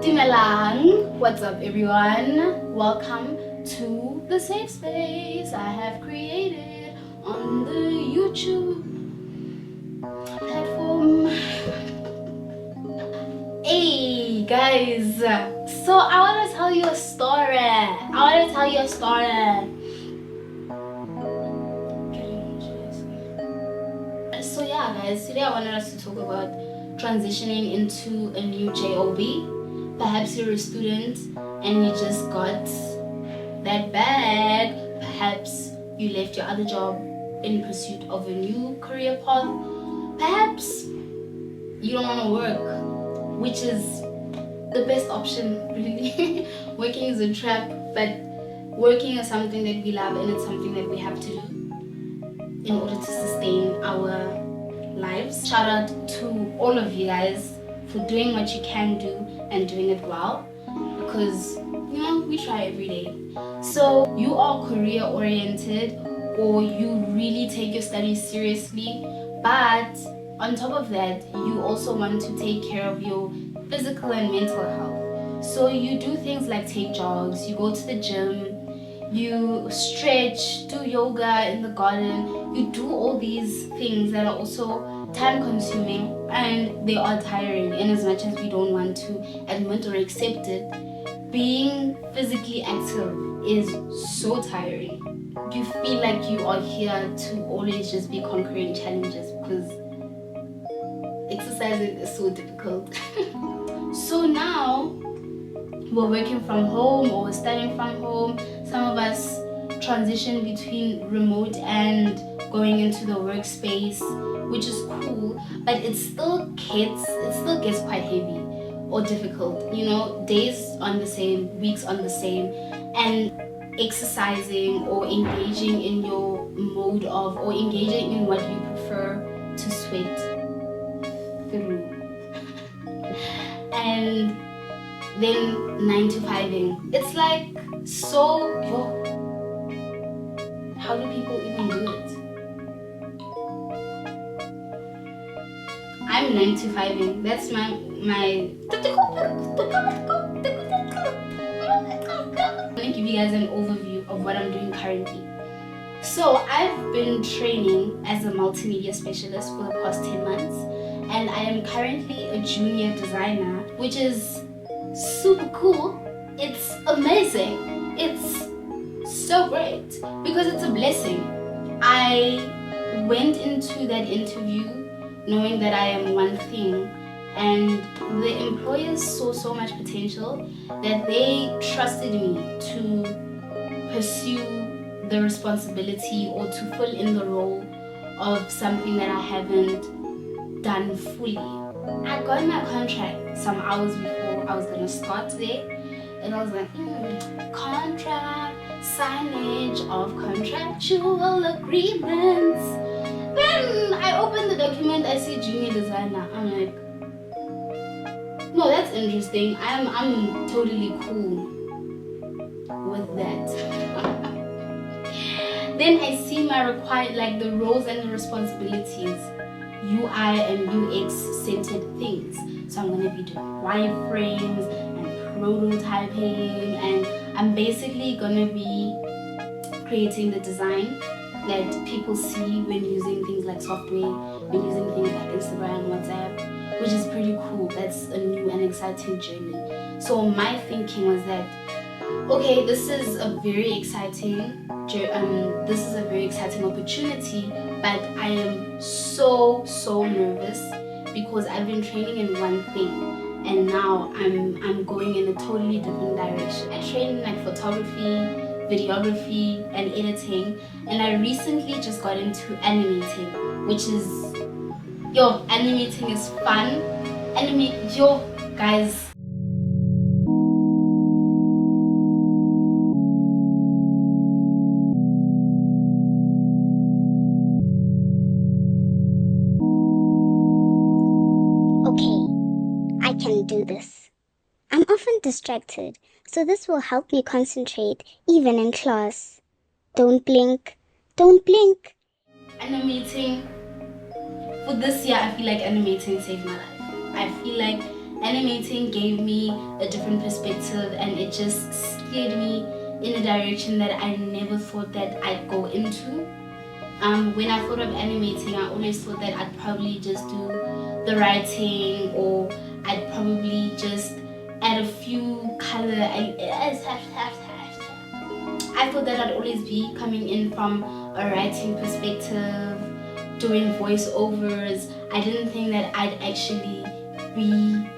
Dumelang, what's up everyone? Welcome to the safe space I have created on the YouTube platform. Hey guys, so I want to tell you a story. So yeah guys, today I wanted us to talk about transitioning into a new job. Perhaps you're a student and you just got that bag. Perhaps you left your other job in pursuit of a new career path. Perhaps you don't want to work, which is the best option really. Working is a trap, but working is something that we love and it's something that we have to do in order to sustain our lives. Shout out to all of you guys for doing what you can do and doing it well, because you know we try every day. So you are career oriented or you really take your studies seriously, but on top of that you also want to take care of your physical and mental health. So you do things like take jogs, you go to the gym, you stretch, do yoga in the garden, you do all these things that are also time consuming and they are tiring. And as much as we don't want to admit or accept it, being physically active is so tiring. You feel like you are here to always just be conquering challenges because exercising is so difficult. So now we're working from home or we're studying from home. Some of us transition between remote and going into the workspace, which is cool, but it still gets quite heavy or difficult. You know, days on the same, weeks on the same, and exercising or engaging in your mode of, or engaging in what you prefer to sweat through. And then 9 to 5ing. It's like, so, how do people even do it? I'm 9 to 5ing. That's my I'm gonna give you guys an overview of what I'm doing currently. So I've been training as a multimedia specialist for the past 10 months, and I am currently a junior designer, which is super cool. It's amazing. It's so great because it's a blessing. I went into that interview knowing that I am one thing, and the employers saw so much potential that they trusted me to pursue the responsibility or to fill in the role of something that I haven't done fully. I got my contract some hours before I was gonna start there, and I was like, contract, signage of contractual agreements. Then I opened the document, I see junior designer. I'm like, no, that's interesting. I'm totally cool with that. Then I see my the roles and the responsibilities, UI and UX centered things. So I'm gonna be doing wireframes and prototyping, and I'm basically gonna be creating the design that people see when using things like software, when using things like Instagram, WhatsApp, which is pretty cool. That's a new and exciting journey. So my thinking was that, okay, this is a very exciting opportunity, but I am so nervous because I've been training in one thing and now I'm going in a totally different direction. I train in like photography, videography and editing, and I recently just got into animating, which is, animating is fun. Guys, I can do this. I'm often distracted, so this will help me concentrate even in class. Don't blink. Don't blink. Animating, for this year I feel like animating saved my life. I feel like Animating gave me a different perspective, and it just steered me in a direction that I never thought that I'd go into. When I thought of animating, I always thought that I'd probably just do the writing, or I'd probably just add a few color. I thought that I'd always be coming in from a writing perspective, doing voiceovers. I didn't think that I'd actually be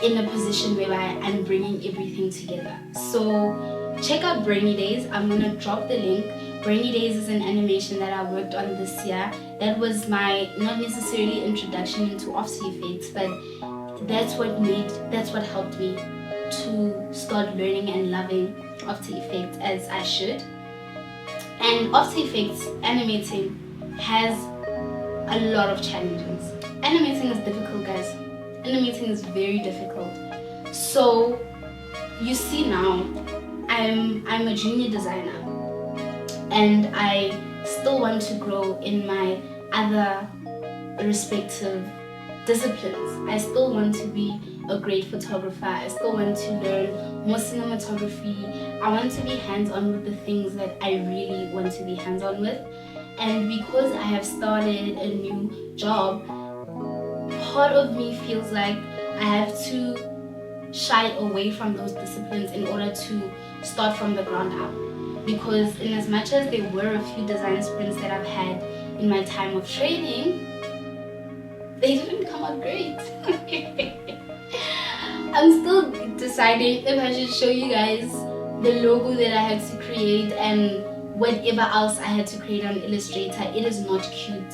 in a position where I'm bringing everything together. So check out Brainy Days. I'm gonna drop the link. Brainy Days is an animation that I worked on this year. That was my, not necessarily introduction into After Effects, but that's what helped me to start learning and loving After Effects as I should. And After Effects animating has a lot of challenges. Animating is difficult, guys. Animating is very difficult. So you see now, I'm a junior designer, and I still want to grow in my other respective disciplines. I still want to be a great photographer. I still want to learn more cinematography. I want to be hands-on with the things that I really want to be hands-on with. And because I have started a new job, part of me feels like I have to shy away from those disciplines in order to start from the ground up. Because in as much as there were a few design sprints that I've had in my time of training, they didn't come out great. I'm still deciding if I should show you guys the logo that I had to create and whatever else I had to create on Illustrator. It is not cute.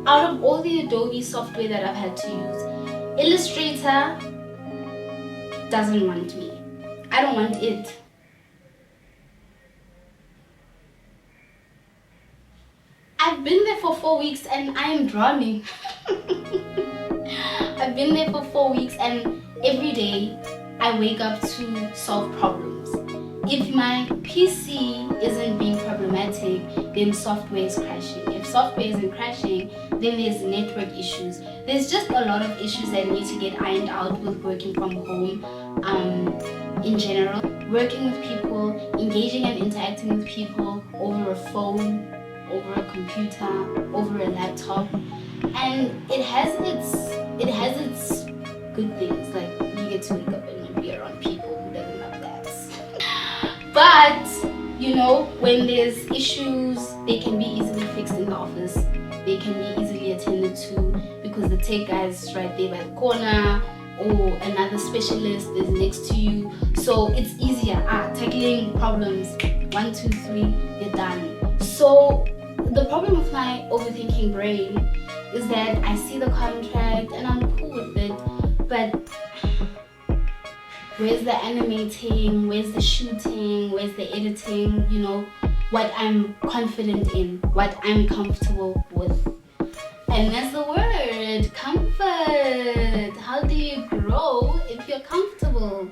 Out of all the Adobe software that I've had to use, Illustrator doesn't want me. I don't want it. I've been there for 4 weeks and I am drowning. I've been there for 4 weeks and every day I wake up to solve problems. If my PC isn't being problematic, then software is crashing. If software isn't crashing, then there's network issues. There's just a lot of issues that need to get ironed out with working from home in general. Working with people, engaging and interacting with people over a phone, over a computer, over a laptop. And it has its good things, like you get to wake up and be around people who doesn't love that. But you know, when there's issues, they can be easily fixed in the office. They can be easily attended to because the tech guy is right there by the corner, or another specialist is next to you. So it's easier tackling problems. 1, 2, 3, you're done. So the problem with my overthinking brain is that I see the contract and I'm cool with it, but where's the animating, where's the shooting, where's the editing, you know, what I'm confident in, what I'm comfortable with. And that's the word, comfort. How do you grow if you're comfortable?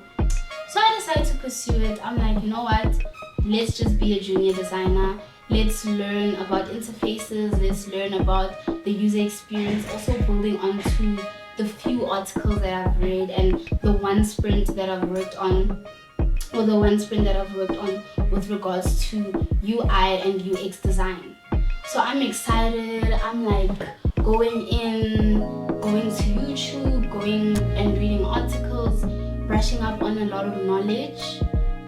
So I decided to pursue it. I'm like, you know what, let's just be a junior designer. Let's learn about interfaces, let's learn about the user experience, also building onto the few articles that I've read and the one sprint that I've worked on, with regards to UI and UX design. So I'm excited. I'm like going to YouTube, going and reading articles, brushing up on a lot of knowledge,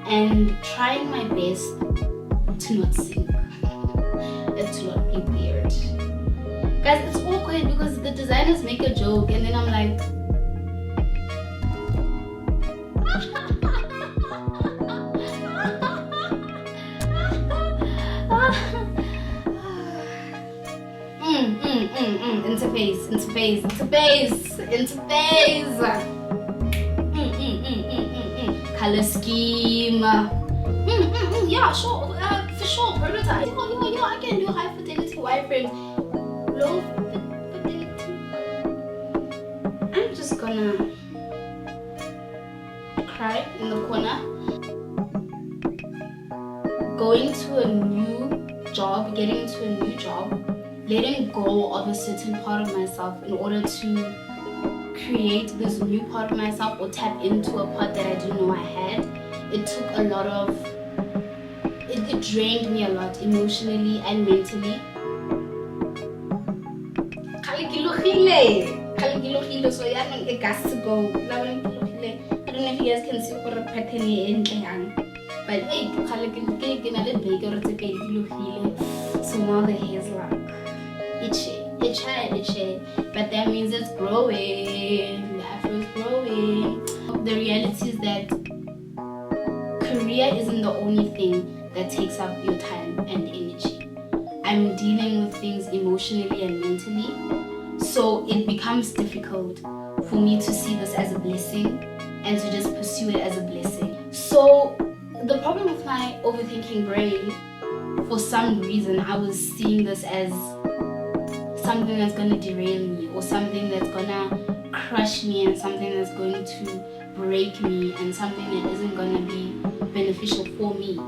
and trying my best to not sink. To not be weird. Guys, it's awkward because the designers make a joke and then I'm like, interface. Color scheme. Yeah, sure. For sure, prototype. Yo, I can do high fidelity wireframes. Low fidelity. I'm just gonna cry in the corner. Getting into a new job, letting go of a certain part of myself in order to create this new part of myself or tap into a part that I didn't know I had, it took a lot of, it drained me a lot emotionally and mentally. So yeah, it got to go. I don't know if you guys can see what a pattern in but hey, so now the hair is like itchy, but that means it's growing. The afro is growing. The reality is that career isn't the only thing that takes up your time and energy. I'm dealing with things emotionally and mentally, so it becomes difficult for me to see this as a blessing and to just pursue it as a blessing. So the problem with my overthinking brain, for some reason, I was seeing this as something that's going to derail me, or something that's going to crush me, and something that's going to break me, and something that isn't going to be beneficial for me.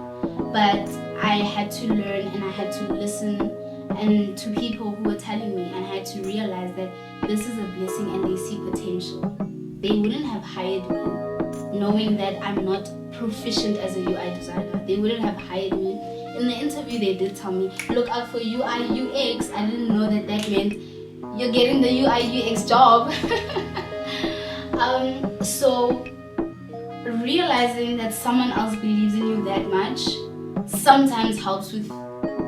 But I had to learn, and I had to listen and to people who were telling me, and I had to realize that this is a blessing and they see potential. They wouldn't have hired me knowing that I'm not proficient as a UI designer. They wouldn't have hired me. In the interview they did tell me, look out for UI UX. I didn't know that meant you're getting the UI UX job. So realizing that someone else believes in you that much sometimes helps with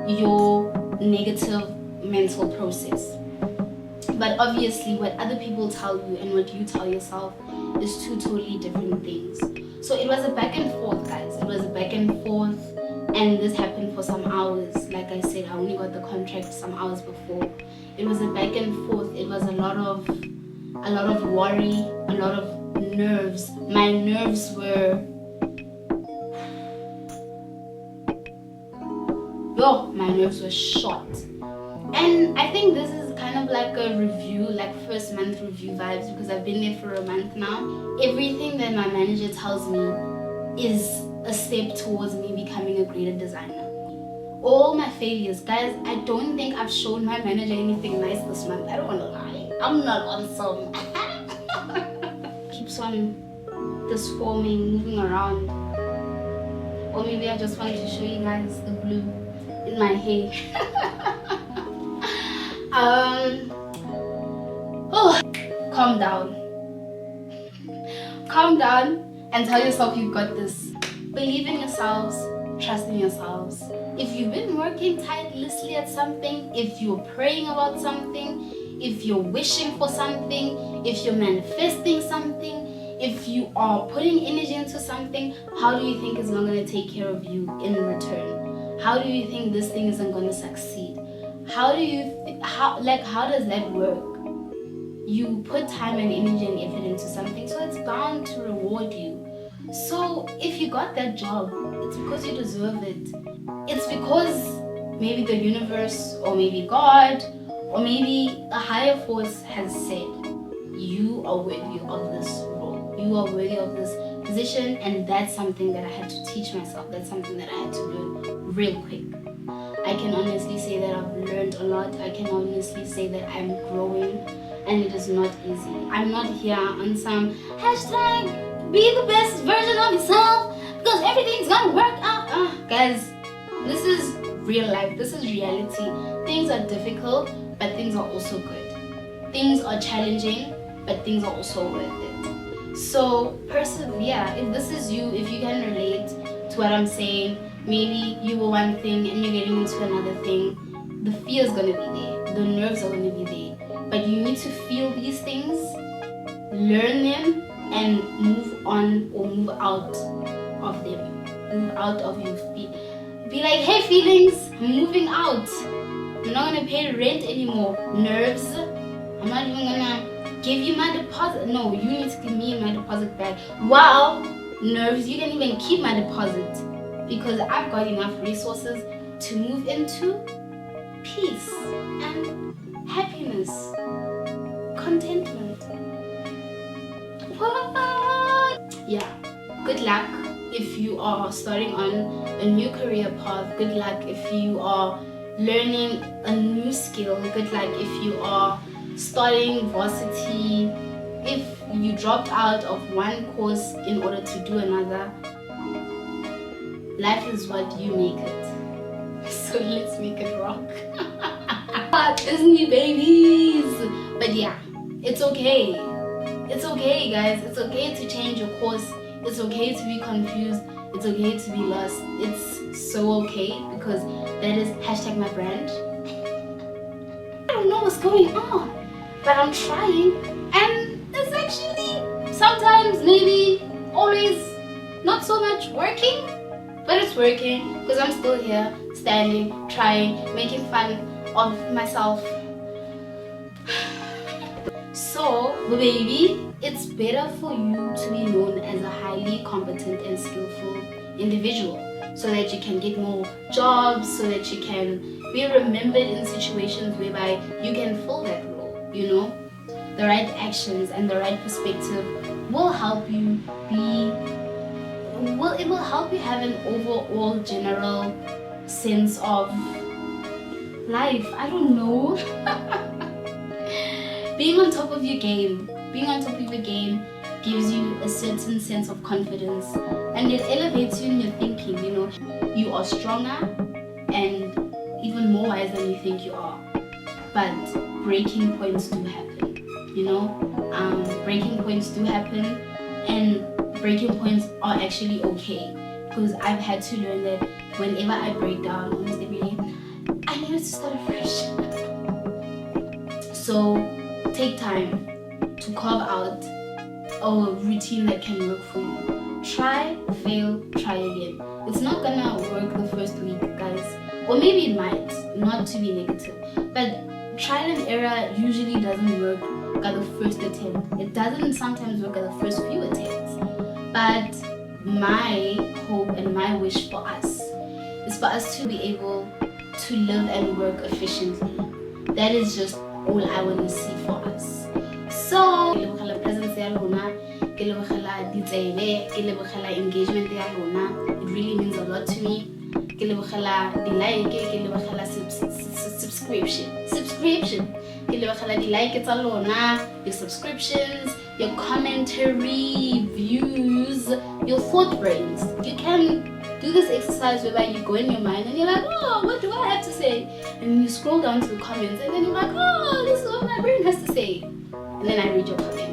your negative mental process. But obviously what other people tell you and what you tell yourself is two totally different things. So it was a back and forth, guys. It was a back and forth, and this happened for some hours. Like I said, I only got the contract some hours before. It was a back and forth. It was a lot of worry, a lot of nerves. My nerves were shot. And I think this is kind of like a review, like first month review vibes, because I've been there for a month now. Everything that my manager tells me is a step towards me becoming a greater designer. All my failures, guys, I don't think I've shown my manager anything nice this month. I don't want to lie. I'm not on some. Keeps on disforming, moving around. Or maybe I just wanted to show you guys the blue in my hair. Calm down. Calm down and tell yourself you've got this. Believe in yourselves, trust in yourselves. If you've been working tirelessly at something, if you're praying about something, if you're wishing for something, if you're manifesting something, if you are putting energy into something, how do you think it's not going to take care of you in return? How do you think this thing isn't going to succeed? How does that work? You put time and energy and effort into something, so it's bound to reward you. So if you got that job, it's because you deserve it. It's because maybe the universe, or maybe God, or maybe a higher force has said, you are worthy of this role. You are worthy of this position, and that's something that I had to teach myself. That's something that I had to learn real quick. I can honestly say that I've learned a lot. I can honestly say that I'm growing, and it is not easy. I'm not here on some hashtag be the best version of yourself because everything's gonna work out. Guys, this is real life. This is reality. Things are difficult, but things are also good. Things are challenging, but things are also worth it. So persevere. If this is you, if you can relate to what I'm saying, maybe you were one thing and you're getting into another thing, the fear is going to be there, the nerves are going to be there, but you need to feel these things, learn them, and move on or move out of them, move out of your feet. Be like, hey feelings, I'm moving out. I'm not going to pay rent anymore. Nerves, I'm not even going to give you my deposit. No, you need to give me my deposit back. Wow, nerves, you can even keep my deposit because I've got enough resources to move into peace and happiness, contentment. What? Yeah, good luck if you are starting on a new career path. Good luck if you are learning a new skill. Good luck if you are starting varsity if you dropped out of one course in order to do another, life is what you make it. So let's make it rock. Disney babies. But yeah, it's okay. It's okay, guys. It's okay to change your course. It's okay to be confused. It's okay to be lost. It's so okay, because that is #my brand. I don't know what's going on, but I'm trying, and it's actually sometimes, maybe always, not so much working, but it's working because I'm still here, standing, trying, making fun of myself. So, baby, it's better for you to be known as a highly competent and skillful individual, so that you can get more jobs, so that you can be remembered in situations whereby you can fill that role. You know, the right actions and the right perspective will help you it will help you have an overall general sense of life. I don't know. Being on top of your game gives you a certain sense of confidence, and it elevates you in your thinking. You know, you are stronger and even more wise than you think you are. But breaking points do happen, you know. Breaking points do happen, and breaking points are actually okay, because I've had to learn that whenever I break down, almost every day, I need to start afresh. So take time to carve out a routine that can work for you. Try, fail, try again. It's not gonna work the first week, guys, or maybe it might, not to be negative, but trial and error usually doesn't work at the first attempt. It doesn't sometimes work at the first few attempts. But my hope and my wish for us is for us to be able to live and work efficiently. That is just all I want to see for us. So, presence engagement, it really means a lot to me. Subscription. Your subscriptions, your commentary, views, your thought brains. You can do this exercise whereby you go in your mind and you're like, oh, what do I have to say? And you scroll down to the comments and then you're like, oh, this is what my brain has to say. And then I read your comments.